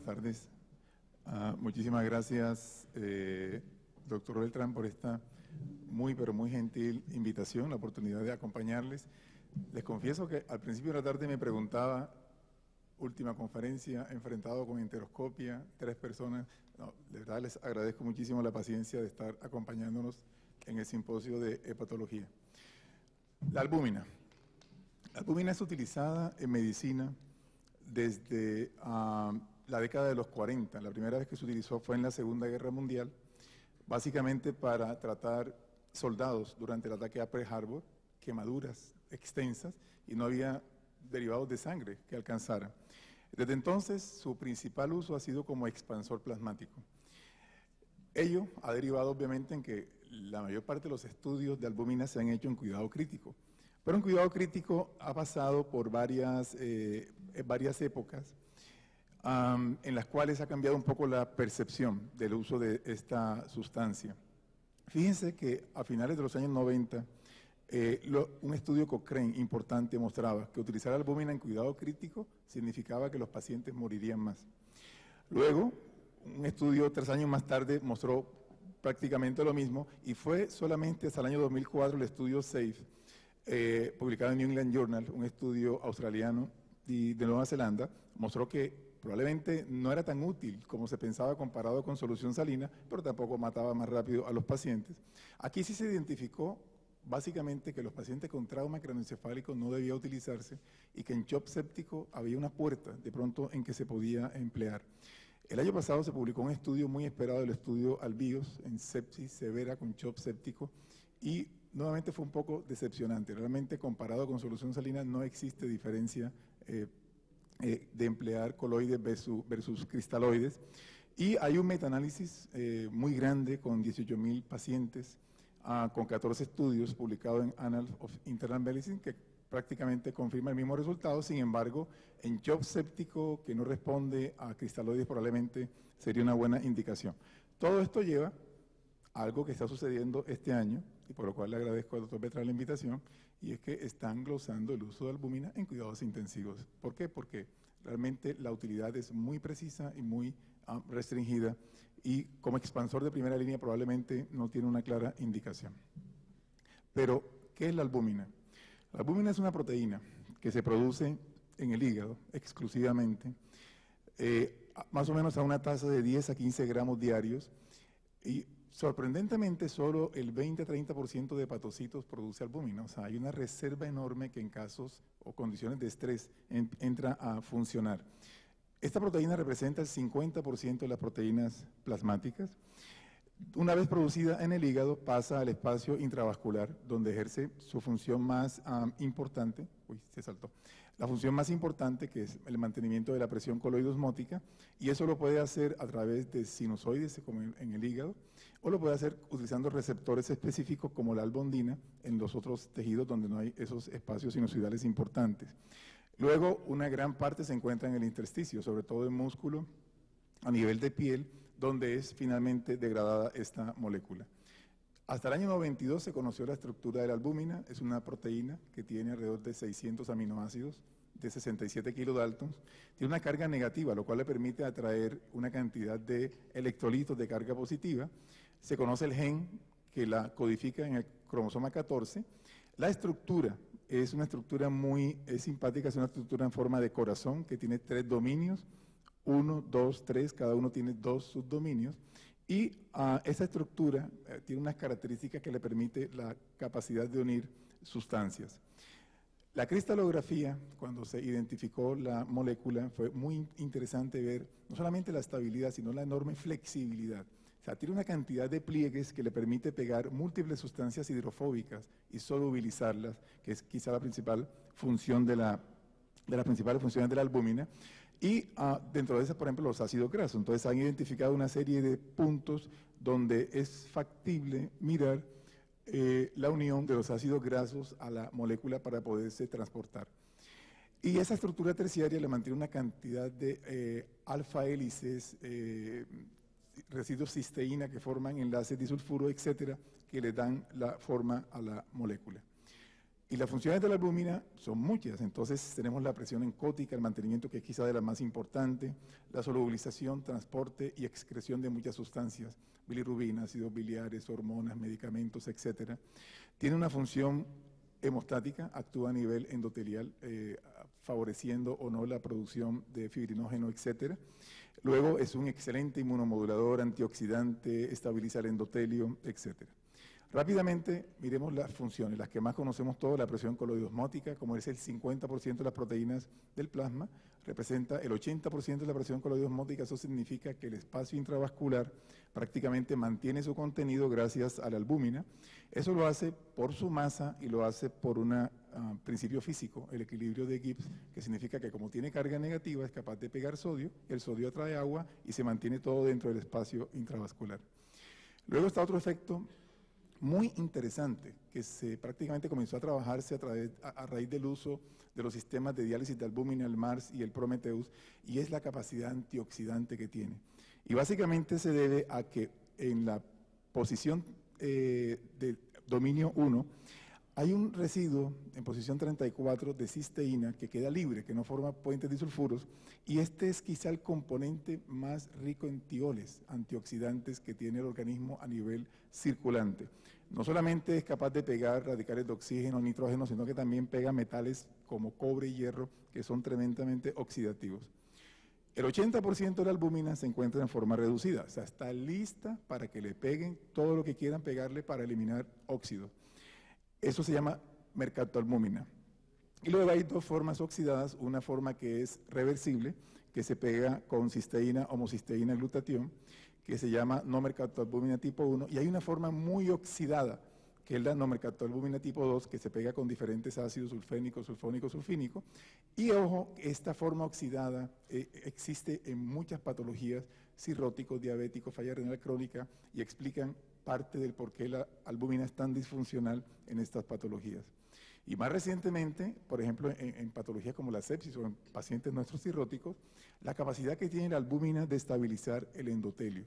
tardes. Muchísimas gracias, doctor Beltrán, por esta muy, pero muy gentil invitación, la oportunidad de acompañarles. Les confieso que al principio de la tarde me preguntaba, última conferencia, enfrentado con enteroscopia, 3 personas. No, de verdad les agradezco muchísimo la paciencia de estar acompañándonos en el simposio de hepatología. La albúmina. La albúmina es utilizada en medicina desde la década de los 40. La primera vez que se utilizó fue en la Segunda Guerra Mundial, básicamente para tratar soldados durante el ataque a Pearl Harbor, quemaduras extensas, y no había derivados de sangre que alcanzaran. Desde entonces, su principal uso ha sido como expansor plasmático. Ello ha derivado obviamente en que la mayor parte de los estudios de albúmina se han hecho en cuidado crítico. Pero en cuidado crítico ha pasado por varias épocas en las cuales ha cambiado un poco la percepción del uso de esta sustancia. Fíjense que a finales de los años 90, un estudio Cochrane importante mostraba que utilizar albúmina en cuidado crítico significaba que los pacientes morirían más. Luego, un estudio 3 años más tarde mostró prácticamente lo mismo, y fue solamente hasta el año 2004 el estudio SAFE, publicado en New England Journal, un estudio australiano y de Nueva Zelanda, mostró que probablemente no era tan útil como se pensaba comparado con solución salina, pero tampoco mataba más rápido a los pacientes. Aquí sí se identificó básicamente que los pacientes con trauma craneoencefálico no debía utilizarse y que en shock séptico había una puerta de pronto en que se podía emplear. El año pasado se publicó un estudio muy esperado, el estudio ALBIOS, en sepsis severa con shock séptico, y nuevamente fue un poco decepcionante. Realmente comparado con solución salina no existe diferencia de emplear coloides versus cristaloides. Y hay un metaanálisis muy grande con 18,000 pacientes, con 14 estudios publicados en Annals of Internal Medicine que prácticamente confirma el mismo resultado. Sin embargo, en shock séptico que no responde a cristaloides probablemente sería una buena indicación. Todo esto lleva a algo que está sucediendo este año, y por lo cual le agradezco al doctor Beltrán la invitación, y es que están glosando el uso de albúmina en cuidados intensivos. ¿Por qué? Porque realmente la utilidad es muy precisa y muy restringida, y como expansor de primera línea probablemente no tiene una clara indicación. Pero, ¿qué es la albúmina? La albúmina es una proteína que se produce en el hígado exclusivamente, más o menos a una tasa de 10 a 15 gramos diarios, y sorprendentemente solo el 20-30% de hepatocitos produce albúmina. O sea, hay una reserva enorme que en casos o condiciones de estrés entra a funcionar. Esta proteína representa el 50% de las proteínas plasmáticas. Una vez producida en el hígado, pasa al espacio intravascular, donde ejerce su función más importante. Uy, se saltó. La función más importante, que es el mantenimiento de la presión coloidosmótica, y eso lo puede hacer a través de sinusoides, como en el hígado, o lo puede hacer utilizando receptores específicos como la albondina en los otros tejidos donde no hay esos espacios sinusoidales importantes. Luego, una gran parte se encuentra en el intersticio, sobre todo en músculo, a nivel de piel, donde es finalmente degradada esta molécula. Hasta el año 92 se conoció la estructura de la albúmina. Es una proteína que tiene alrededor de 600 aminoácidos de 67 kilodaltons. Tiene una carga negativa, lo cual le permite atraer una cantidad de electrolitos de carga positiva. Se conoce el gen que la codifica en el cromosoma 14. La estructura es una estructura muy simpática, es una estructura en forma de corazón que tiene 3 dominios, 1, 2, 3, cada uno tiene 2 subdominios, y esa estructura tiene unas características que le permite la capacidad de unir sustancias. La cristalografía, cuando se identificó la molécula, fue muy interesante ver no solamente la estabilidad, sino la enorme flexibilidad. O sea, tiene una cantidad de pliegues que le permite pegar múltiples sustancias hidrofóbicas y solubilizarlas, que es quizá la principal función de las principales funciones de la albúmina. Y dentro de esas, por ejemplo, los ácidos grasos. Entonces han identificado una serie de puntos donde es factible mirar la unión de los ácidos grasos a la molécula para poderse transportar. Y esa estructura terciaria le mantiene una cantidad de alfa hélices, residuos cisteína que forman enlaces disulfuro, etcétera, que le dan la forma a la molécula. Y las funciones de la albúmina son muchas, entonces tenemos la presión encótica, el mantenimiento que es quizá de la más importante, la solubilización, transporte y excreción de muchas sustancias, bilirrubina, ácidos biliares, hormonas, medicamentos, etcétera. Tiene una función hemostática, actúa a nivel endotelial, favoreciendo o no la producción de fibrinógeno, etcétera. Luego es un excelente inmunomodulador, antioxidante, estabiliza el endotelio, etcétera. Rápidamente, miremos las funciones, las que más conocemos todos, la presión coloidosmótica, como es el 50% de las proteínas del plasma, representa el 80% de la presión coloidosmótica, eso significa que el espacio intravascular prácticamente mantiene su contenido gracias a la albúmina. Eso lo hace por su masa y lo hace por un principio físico, el equilibrio de Gibbs, que significa que como tiene carga negativa es capaz de pegar sodio, el sodio atrae agua y se mantiene todo dentro del espacio intravascular. Luego está otro efecto muy interesante, que prácticamente comenzó a trabajarse a raíz del uso de los sistemas de diálisis de albúmina, el MARS y el Prometheus, y es la capacidad antioxidante que tiene. Y básicamente se debe a que en la posición de dominio 1 hay un residuo en posición 34 de cisteína que queda libre, que no forma puentes disulfuros, y este es quizá el componente más rico en tioles, antioxidantes que tiene el organismo a nivel circulante. No solamente es capaz de pegar radicales de oxígeno, nitrógeno, sino que también pega metales como cobre y hierro, que son tremendamente oxidativos. El 80% de la albúmina se encuentra en forma reducida, o sea, está lista para que le peguen todo lo que quieran pegarle para eliminar óxidos. Eso se llama mercaptoalbúmina. Y luego hay dos formas oxidadas, una forma que es reversible, que se pega con cisteína, homocisteína, glutatión, que se llama no-mercaptoalbúmina tipo 1, y hay una forma muy oxidada, que es la no-mercaptoalbúmina tipo 2, que se pega con diferentes ácidos sulfénico, sulfónico, sulfínico. Y ojo, esta forma oxidada existe en muchas patologías, cirróticos, diabéticos, falla renal crónica, y explican parte del por qué la albúmina es tan disfuncional en estas patologías. Y más recientemente, por ejemplo, en patologías como la sepsis o en pacientes nuestros cirróticos, la capacidad que tiene la albúmina de estabilizar el endotelio.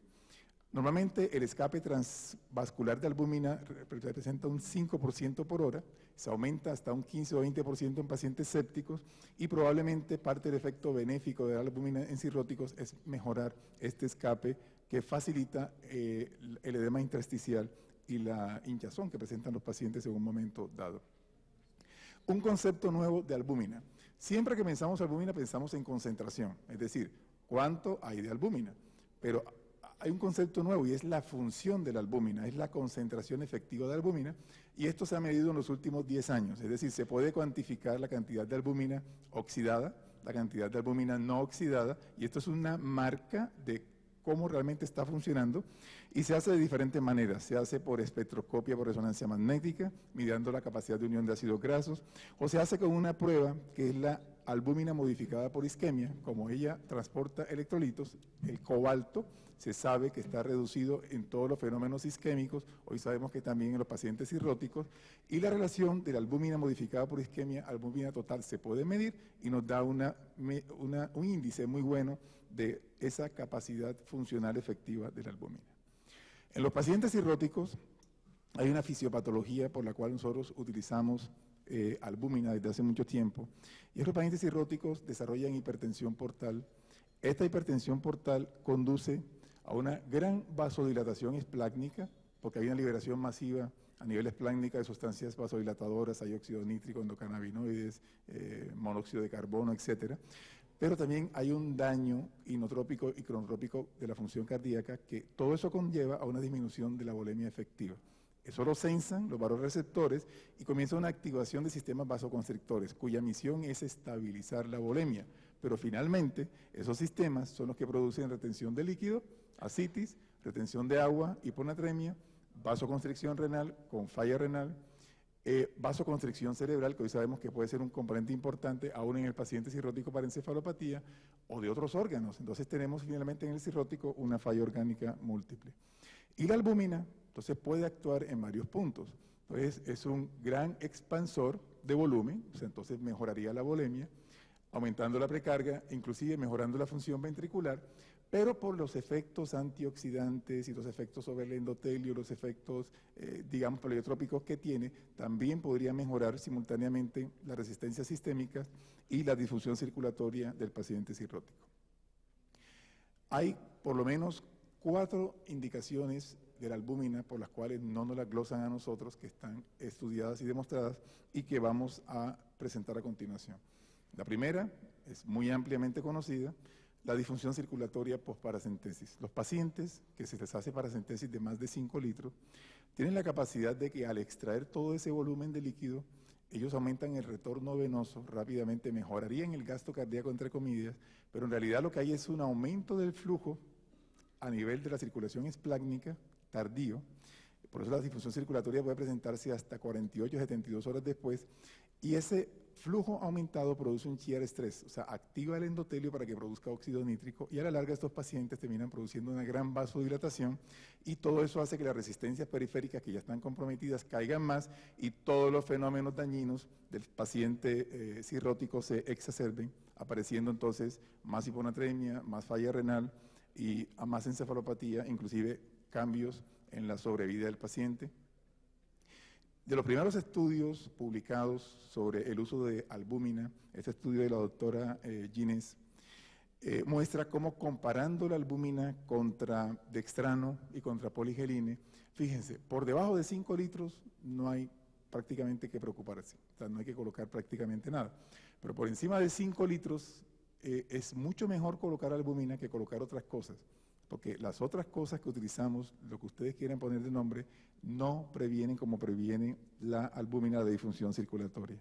Normalmente el escape transvascular de albúmina representa un 5% por hora, se aumenta hasta un 15 o 20% en pacientes sépticos y probablemente parte del efecto benéfico de la albúmina en cirróticos es mejorar este escape que facilita el edema intersticial y la hinchazón que presentan los pacientes en un momento dado. Un concepto nuevo de albúmina. Siempre que pensamos albúmina pensamos en concentración, es decir, cuánto hay de albúmina, pero hay un concepto nuevo y es la función de la albúmina, es la concentración efectiva de albúmina, y esto se ha medido en los últimos 10 años, es decir, se puede cuantificar la cantidad de albúmina oxidada, la cantidad de albúmina no oxidada, y esto es una marca de cómo realmente está funcionando, y se hace de diferentes maneras. Se hace por espectroscopia por resonancia magnética, midiendo la capacidad de unión de ácidos grasos, o se hace con una prueba que es la albúmina modificada por isquemia. Como ella transporta electrolitos, el cobalto se sabe que está reducido en todos los fenómenos isquémicos, hoy sabemos que también en los pacientes cirróticos, y la relación de la albúmina modificada por isquemia a albúmina total se puede medir y nos da un índice muy bueno de esa capacidad funcional efectiva de la albúmina. En los pacientes cirróticos hay una fisiopatología por la cual nosotros utilizamos albúmina desde hace mucho tiempo, y los pacientes cirróticos desarrollan hipertensión portal. Esta hipertensión portal conduce a una gran vasodilatación esplácnica, porque hay una liberación masiva a nivel esplácnica de sustancias vasodilatadoras, hay óxido nítrico, endocannabinoides, monóxido de carbono, etcétera. Pero también hay un daño inotrópico y cronotrópico de la función cardíaca, que todo eso conlleva a una disminución de la volemia efectiva. Eso lo sensan los vasoreceptores y comienza una activación de sistemas vasoconstrictores, cuya misión es estabilizar la volemia. Pero finalmente, esos sistemas son los que producen retención de líquido, ascitis, retención de agua, hiponatremia, vasoconstricción renal con falla renal, vasoconstricción cerebral, que hoy sabemos que puede ser un componente importante aún en el paciente cirrótico para encefalopatía, o de otros órganos. Entonces tenemos finalmente en el cirrótico una falla orgánica múltiple. Y la albúmina, entonces, puede actuar en varios puntos. Entonces es un gran expansor de volumen, o sea, entonces mejoraría la volemia, aumentando la precarga, inclusive mejorando la función ventricular, pero por los efectos antioxidantes y los efectos sobre el endotelio, los efectos, digamos, pleiotrópicos que tiene, también podría mejorar simultáneamente la resistencia sistémica y la difusión circulatoria del paciente cirrótico. Hay por lo menos 4 indicaciones de la albúmina por las cuales no nos la glosan a nosotros, que están estudiadas y demostradas y que vamos a presentar a continuación. La primera es muy ampliamente conocida, la disfunción circulatoria postparacentesis. Los pacientes que se les hace paracentesis de más de 5 litros tienen la capacidad de que al extraer todo ese volumen de líquido, ellos aumentan el retorno venoso rápidamente, mejorarían el gasto cardíaco entre comillas, pero en realidad lo que hay es un aumento del flujo a nivel de la circulación esplácnica tardío. Por eso la disfunción circulatoria puede presentarse hasta 48 a 72 horas después, y ese flujo aumentado produce un shear stress, o sea, activa el endotelio para que produzca óxido nítrico, y a la larga estos pacientes terminan produciendo una gran vasodilatación, y todo eso hace que las resistencias periféricas que ya están comprometidas caigan más, y todos los fenómenos dañinos del paciente cirrótico se exacerben, apareciendo entonces más hiponatremia, más falla renal y a más encefalopatía, inclusive cambios en la sobrevida del paciente. De los primeros estudios publicados sobre el uso de albúmina, este estudio de la doctora Ginés, muestra cómo comparando la albúmina contra dextrano y contra poligeline, fíjense, por debajo de 5 litros no hay prácticamente que preocuparse, o sea, no hay que colocar prácticamente nada, pero por encima de 5 litros es mucho mejor colocar albúmina que colocar otras cosas, porque las otras cosas que utilizamos, lo que ustedes quieren poner de nombre, no previenen como previene la albúmina de disfunción circulatoria.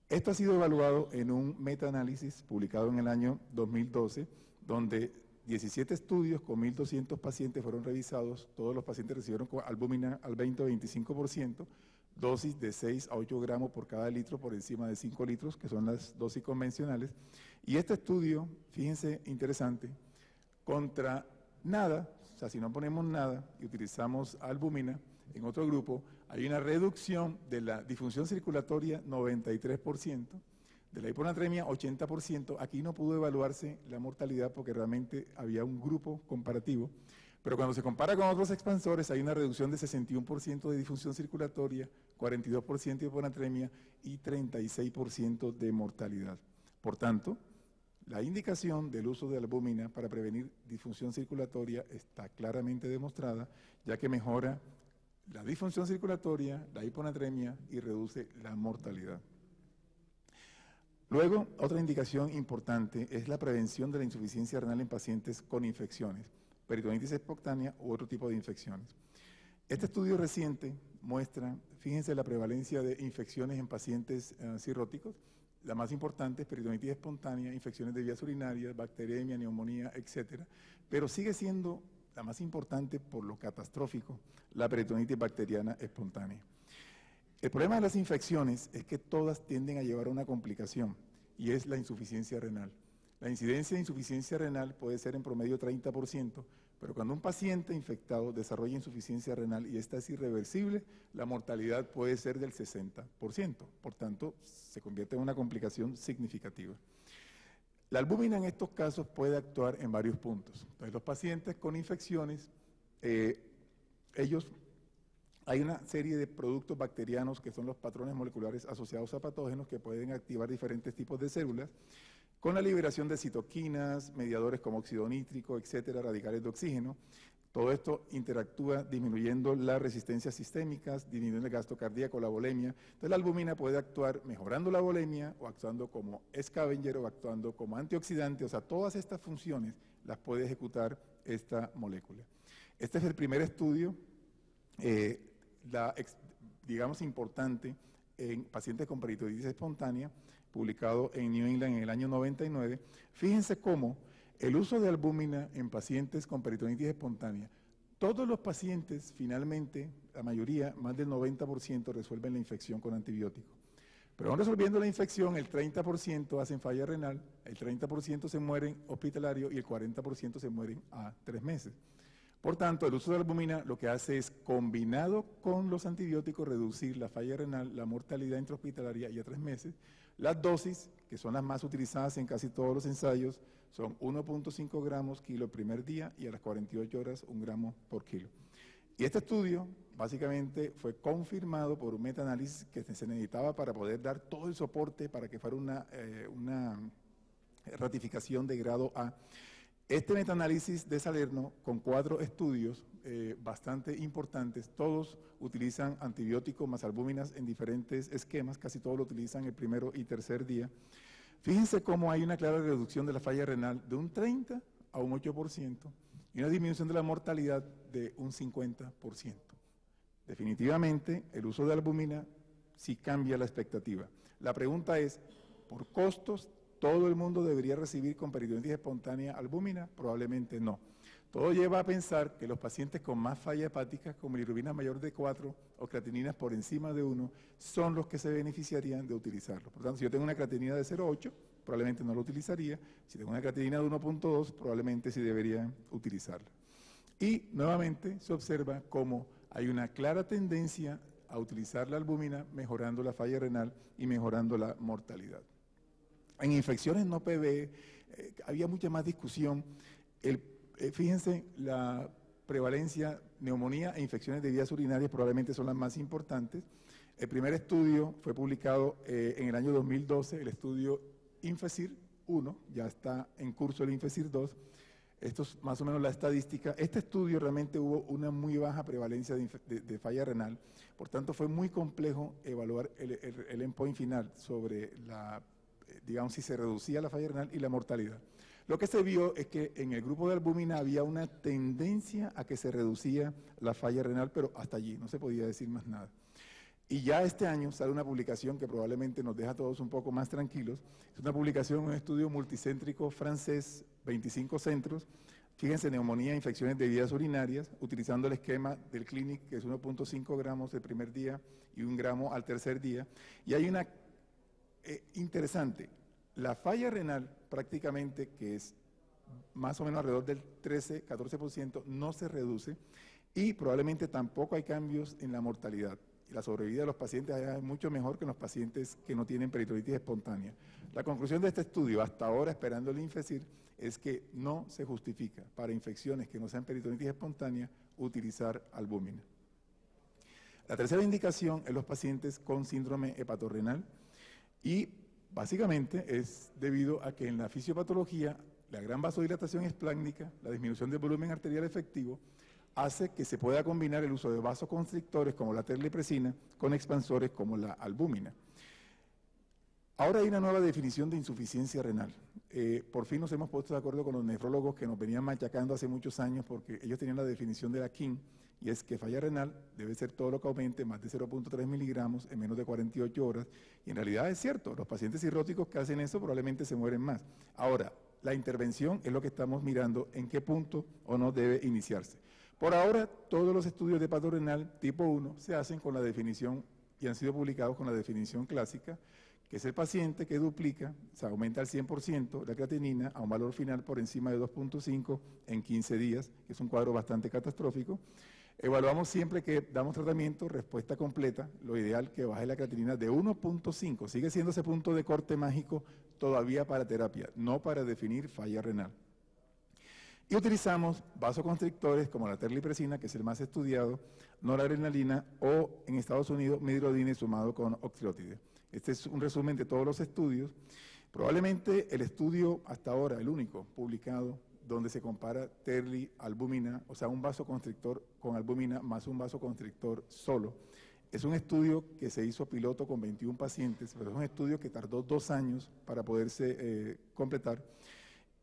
Esto ha sido evaluado en un metaanálisis publicado en el año 2012, donde 17 estudios con 1.200 pacientes fueron revisados, todos los pacientes recibieron albúmina al 20 o 25%, dosis de 6 a 8 gramos por cada litro por encima de 5 litros, que son las dosis convencionales, y este estudio, fíjense, interesante, contra nada, o sea, si no ponemos nada y utilizamos albúmina, en otro grupo hay una reducción de la disfunción circulatoria 93%, de la hiponatremia 80%, aquí no pudo evaluarse la mortalidad porque realmente había un grupo comparativo, pero cuando se compara con otros expansores hay una reducción de 61% de disfunción circulatoria, 42% de hiponatremia y 36% de mortalidad. Por tanto, la indicación del uso de albúmina para prevenir disfunción circulatoria está claramente demostrada, ya que mejora la disfunción circulatoria, la hiponatremia y reduce la mortalidad. Luego, otra indicación importante es la prevención de la insuficiencia renal en pacientes con infecciones, peritonitis espontánea u otro tipo de infecciones. Este estudio reciente muestra, fíjense, la prevalencia de infecciones en pacientes cirróticos. La más importante es peritonitis espontánea, infecciones de vías urinarias, bacteremia, neumonía, etcétera, pero sigue siendo la más importante por lo catastrófico, la peritonitis bacteriana espontánea. El problema de las infecciones es que todas tienden a llevar a una complicación y es la insuficiencia renal. La incidencia de insuficiencia renal puede ser en promedio 30%, pero cuando un paciente infectado desarrolla insuficiencia renal y esta es irreversible, la mortalidad puede ser del 60%. Por tanto, se convierte en una complicación significativa. La albúmina en estos casos puede actuar en varios puntos. Entonces, los pacientes con infecciones, hay una serie de productos bacterianos que son los patrones moleculares asociados a patógenos que pueden activar diferentes tipos de células con la liberación de citoquinas, mediadores como óxido nítrico, etcétera, radicales de oxígeno. Todo esto interactúa disminuyendo las resistencias sistémicas, disminuyendo el gasto cardíaco, la volemia. Entonces la albúmina puede actuar mejorando la volemia o actuando como scavenger o actuando como antioxidante. O sea, todas estas funciones las puede ejecutar esta molécula. Este es el primer estudio, digamos, importante en pacientes con peritonitis espontánea, publicado en New England en el año 99. Fíjense cómo el uso de albúmina en pacientes con peritonitis espontánea, todos los pacientes finalmente, la mayoría, más del 90% resuelven la infección con antibióticos. Pero aún resolviendo la infección, el 30% hacen falla renal, el 30% se mueren hospitalario y el 40% se mueren a 3 meses. Por tanto, el uso de albúmina lo que hace es, combinado con los antibióticos, reducir la falla renal, la mortalidad intrahospitalaria y a 3 meses. Las dosis, que son las más utilizadas en casi todos los ensayos, son 1.5 gramos kilo el primer día y a las 48 horas 1 gramo por kilo. Y este estudio básicamente fue confirmado por un metaanálisis que se necesitaba para poder dar todo el soporte para que fuera una ratificación de grado A. Este metaanálisis de Salerno, con 4 estudios bastante importantes, todos utilizan antibióticos más albúminas en diferentes esquemas, casi todos lo utilizan el primero y tercer día. Fíjense cómo hay una clara reducción de la falla renal de un 30 a un 8% y una disminución de la mortalidad de un 50%. Definitivamente, el uso de albúmina sí cambia la expectativa. La pregunta es, ¿por costos todo el mundo debería recibir con peritonitis espontánea albúmina? Probablemente no. Todo lleva a pensar que los pacientes con más falla hepática, con bilirrubina mayor de 4 o creatininas por encima de 1, son los que se beneficiarían de utilizarlo. Por lo tanto, si yo tengo una creatinina de 0,8, probablemente no lo utilizaría. Si tengo una creatinina de 1.2, probablemente sí debería utilizarla. Y nuevamente se observa cómo hay una clara tendencia a utilizar la albúmina, mejorando la falla renal y mejorando la mortalidad. En infecciones no PV había mucha más discusión. Fíjense, la prevalencia, neumonía e infecciones de vías urinarias probablemente son las más importantes. El primer estudio fue publicado en el año 2012, el estudio INFECIR 1, ya está en curso el INFECIR 2. Esto es más o menos la estadística. Este estudio realmente hubo una muy baja prevalencia de falla renal, por tanto fue muy complejo evaluar el endpoint final sobre digamos, si se reducía la falla renal y la mortalidad. Lo que se vio es que en el grupo de albúmina había una tendencia a que se reducía la falla renal, pero hasta allí, no se podía decir más nada. Y ya este año sale una publicación que probablemente nos deja a todos un poco más tranquilos. Es una publicación, un estudio multicéntrico francés, 25 centros. Fíjense, neumonía e infecciones de vías urinarias, utilizando el esquema del Clinic, que es 1.5 gramos el primer día y 1 gramo al tercer día. Y hay una interesante, la falla renal prácticamente, que es más o menos alrededor del 13-14%, no se reduce y probablemente tampoco hay cambios en la mortalidad. La sobrevida de los pacientes es mucho mejor que en los pacientes que no tienen peritonitis espontánea. La conclusión de este estudio, hasta ahora esperando el INFECIR, es que no se justifica para infecciones que no sean peritonitis espontánea utilizar albúmina. La tercera indicación es los pacientes con síndrome hepatorrenal y básicamente es debido a que en la fisiopatología la gran vasodilatación esplácnica, la disminución del volumen arterial efectivo, hace que se pueda combinar el uso de vasoconstrictores como la terlipresina con expansores como la albúmina. Ahora hay una nueva definición de insuficiencia renal. Por fin nos hemos puesto de acuerdo con los nefrólogos que nos venían machacando hace muchos años porque ellos tenían la definición de la KIN, y es que falla renal debe ser todo lo que aumente más de 0.3 miligramos en menos de 48 horas, y en realidad es cierto, los pacientes cirróticos que hacen eso probablemente se mueren más. Ahora, la intervención es lo que estamos mirando, en qué punto o no debe iniciarse. Por ahora, todos los estudios de hepatorrenal tipo 1 se hacen con la definición y han sido publicados con la definición clásica, que es el paciente que duplica, se aumenta al 100% la creatinina a un valor final por encima de 2.5 en 15 días, que es un cuadro bastante catastrófico. Evaluamos siempre que damos tratamiento, respuesta completa, lo ideal que baje la creatinina de 1.5, sigue siendo ese punto de corte mágico todavía para terapia, no para definir falla renal. Y utilizamos vasoconstrictores como la terlipresina, que es el más estudiado, noradrenalina o en Estados Unidos midrodina sumado con oxilotide. Este es un resumen de todos los estudios. Probablemente el estudio hasta ahora, el único publicado, donde se compara terli, albúmina, o sea, un vasoconstrictor con albúmina más un vasoconstrictor solo. Es un estudio que se hizo piloto con 21 pacientes, pero es un estudio que tardó 2 años para poderse completar.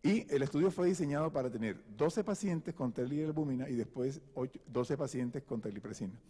Y el estudio fue diseñado para tener 12 pacientes con terli y albúmina y después 12 pacientes con terlipresina.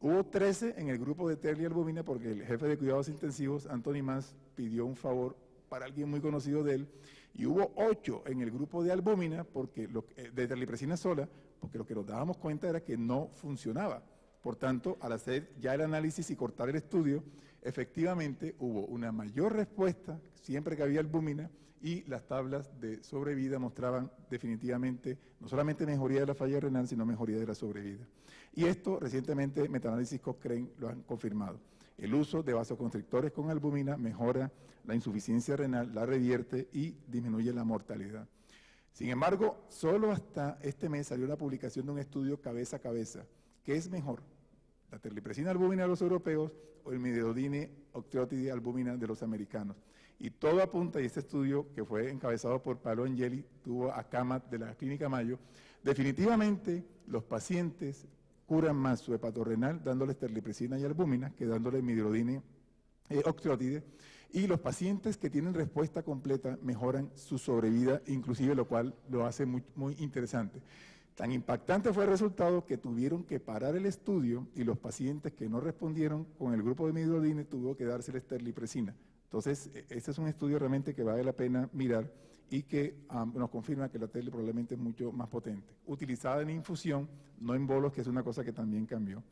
Hubo 13 en el grupo de terli y albúmina porque el jefe de cuidados intensivos, Anthony Mas, pidió un favor para alguien muy conocido de él, y hubo 8 en el grupo de albúmina, porque de terlipresina sola, porque lo que nos dábamos cuenta era que no funcionaba. Por tanto, al hacer ya el análisis y cortar el estudio, efectivamente hubo una mayor respuesta siempre que había albúmina, y las tablas de sobrevida mostraban definitivamente no solamente mejoría de la falla renal, sino mejoría de la sobrevida. Y esto recientemente metaanálisis Cochrane lo han confirmado. El uso de vasoconstrictores con albúmina mejora la insuficiencia renal, la revierte y disminuye la mortalidad. Sin embargo, solo hasta este mes salió la publicación de un estudio cabeza a cabeza. ¿Qué es mejor? ¿La terlipresina albúmina de los europeos o el imidodine octreotide albúmina de los americanos? Y todo apunta, y este estudio que fue encabezado por Paolo Angeli, tuvo a Camat de la Clínica Mayo, definitivamente los pacientes curan más su hepatorrenal dándoles terlipresina y albúmina que dándole imidodine octreotide, y los pacientes que tienen respuesta completa mejoran su sobrevida, inclusive, lo cual lo hace muy, muy interesante. Tan impactante fue el resultado que tuvieron que parar el estudio y los pacientes que no respondieron con el grupo de imidodine tuvo que dárseles terlipresina. Entonces, este es un estudio realmente que vale la pena mirar y que nos confirma que la terli probablemente es mucho más potente. Utilizada en infusión, no en bolos, que es una cosa que también cambió.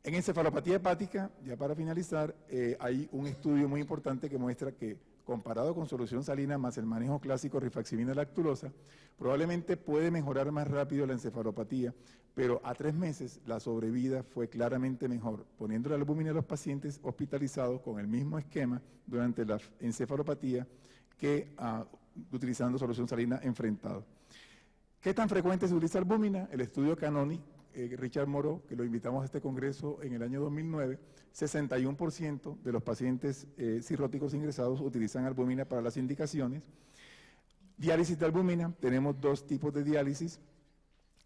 En encefalopatía hepática, ya para finalizar, hay un estudio muy importante que muestra que comparado con solución salina más el manejo clásico rifaximirina lactulosa, probablemente puede mejorar más rápido la encefalopatía, pero a 3 meses la sobrevida fue claramente mejor, poniendo la albúmina a los pacientes hospitalizados con el mismo esquema durante la encefalopatía que utilizando solución salina enfrentado. ¿Qué tan frecuente se utiliza albúmina? El estudio Canonic, Richard Moreau, que lo invitamos a este congreso en el año 2009, 61% de los pacientes cirróticos ingresados utilizan albúmina para las indicaciones. Diálisis de albúmina, tenemos 2 tipos de diálisis.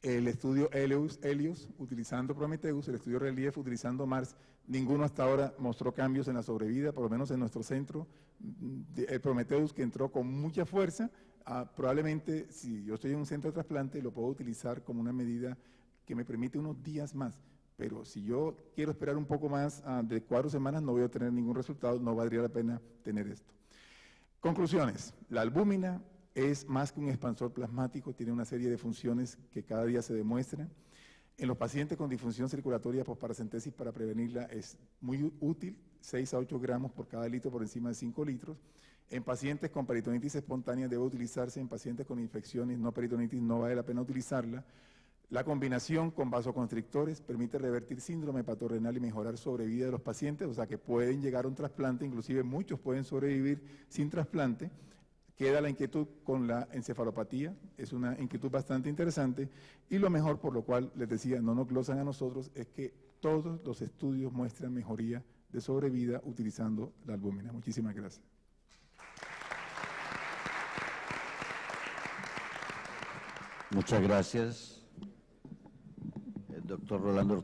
El estudio Helios utilizando Prometheus, el estudio Relief utilizando Mars, ninguno hasta ahora mostró cambios en la sobrevida, por lo menos en nuestro centro. El Prometheus, que entró con mucha fuerza, probablemente si yo estoy en un centro de trasplante lo puedo utilizar como una medida que me permite unos días más, pero si yo quiero esperar un poco más de 4 semanas no voy a tener ningún resultado, no valdría la pena tener esto. Conclusiones, la albúmina es más que un expansor plasmático, tiene una serie de funciones que cada día se demuestran. En los pacientes con disfunción circulatoria posparacentesis para prevenirla es muy útil, 6 a 8 gramos por cada litro por encima de 5 litros. En pacientes con peritonitis espontánea debe utilizarse, en pacientes con infecciones no peritonitis no vale la pena utilizarla. La combinación con vasoconstrictores permite revertir síndrome hepatorrenal y mejorar sobrevida de los pacientes, o sea que pueden llegar a un trasplante, inclusive muchos pueden sobrevivir sin trasplante. Queda la inquietud con la encefalopatía, es una inquietud bastante interesante, y lo mejor, por lo cual les decía, no nos glosan a nosotros, es que todos los estudios muestran mejoría de sobrevida utilizando la albúmina. Muchísimas gracias. Muchas gracias, doctor Rolando.